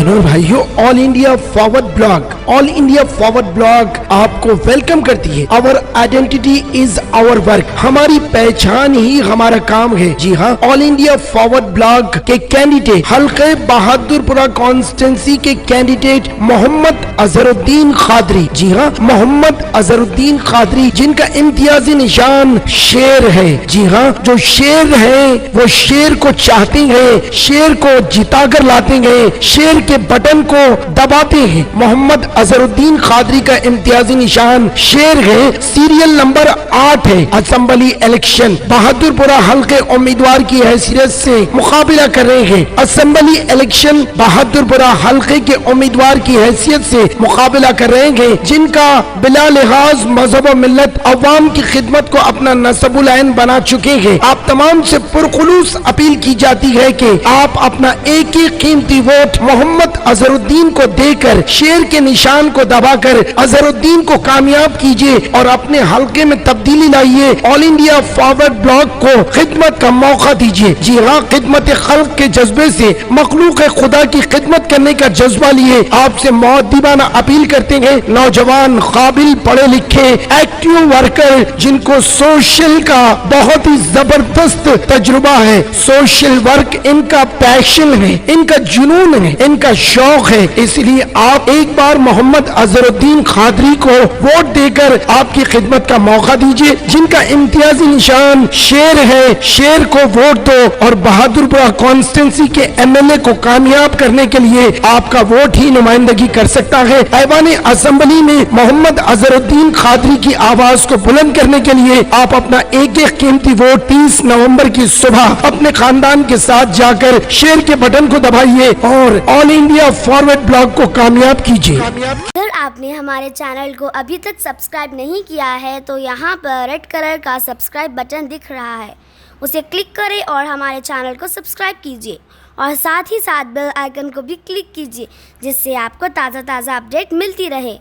बहनों और भाइयों, ऑल इंडिया फॉरवर्ड ब्लॉग आपको वेलकम करती है। Our identity is our work, हमारी पहचान ही हमारा काम है। जी हाँ, ऑल इंडिया फॉरवर्ड ब्लॉग के कैंडिडेट, हल्के बहादुरपुरा कॉन्स्टिट्यूंसी के कैंडिडेट मोहम्मद अजहरुद्दीन कादरी। जी हाँ, मोहम्मद अजहरुद्दीन कादरी, जिनका इम्तियाजी निशान शेर है। जी हाँ, जो शेर है वो शेर को चाहते हैं, शेर को जिताकर लाते हैं, शेर के बटन को दबाते हैं। मोहम्मद अजहरुद्दीन कादरी का इम्तियाजी निशान शेर है। सीरियल नंबर 8 है। असेंबली इलेक्शन बहादुरपुरा हल्के उम्मीदवार की हैसियत से मुकाबला कर रहे हैं। असेंबली इलेक्शन बहादुरपुरा हल्के के उम्मीदवार की हैसियत से मुकाबला कर रहे हैं, जिनका बिला लिहाज मजहब और मिल्लत अवाम की खिदमत को अपना नसबुल ऐन बना चुके हैं। आप तमाम से पुरखुलूस अपील की जाती है कि आप अपना एक ही कीमती वोट मोहम्मद अजहरुद्दीन को देकर शेर के निशान को दबाकर अजहरुद्दीन को कामयाब कीजिए और अपने हल्के में तब्दीली लाइए। ऑल इंडिया फॉरवर्ड ब्लॉक को खिदमत का मौका दीजिए। जी हाँ, खिदमत खल्क के जज्बे से मखलूक खुदा की खिदमत करने का जज्बा लिए आपसे मुअद्दिबाना अपील करते हैं। नौजवान, काबिल, पढ़े लिखे, एक्टिव वर्कर, जिनको सोशल का बहुत ही जबरदस्त तजुर्बा है, सोशल वर्क इनका पैशन है, इनका जुनून है, इनका शौक है। इसलिए आप एक बार मोहम्मद अजहरुद्दीन कादरी को वोट देकर आपकी खिदमत का मौका दीजिए। जिनका इम्तियाजी निशान शेर है, शेर को वोट दो और बहादुरपुरा कॉन्स्टिट्यूंसी के एमएलए को कामयाब करने के लिए आपका वोट ही नुमाइंदगी कर सकता है। ऐवान असेंबली में मोहम्मद अजहरुद्दीन कादरी की आवाज को बुलंद करने के लिए आप अपना एक एक कीमती वोट 30 नवंबर की सुबह अपने खानदान के साथ जाकर शेर के बटन को दबाइए और ऑल इंडिया फॉरवर्ड ब्लॉग को कामयाब कीजिए। अगर आपने हमारे चैनल को अभी तक सब्सक्राइब नहीं किया है तो यहाँ पर रेड कलर का सब्सक्राइब बटन दिख रहा है, उसे क्लिक करें और हमारे चैनल को सब्सक्राइब कीजिए और साथ ही साथ बेल आइकन को भी क्लिक कीजिए, जिससे आपको ताज़ा अपडेट मिलती रहे।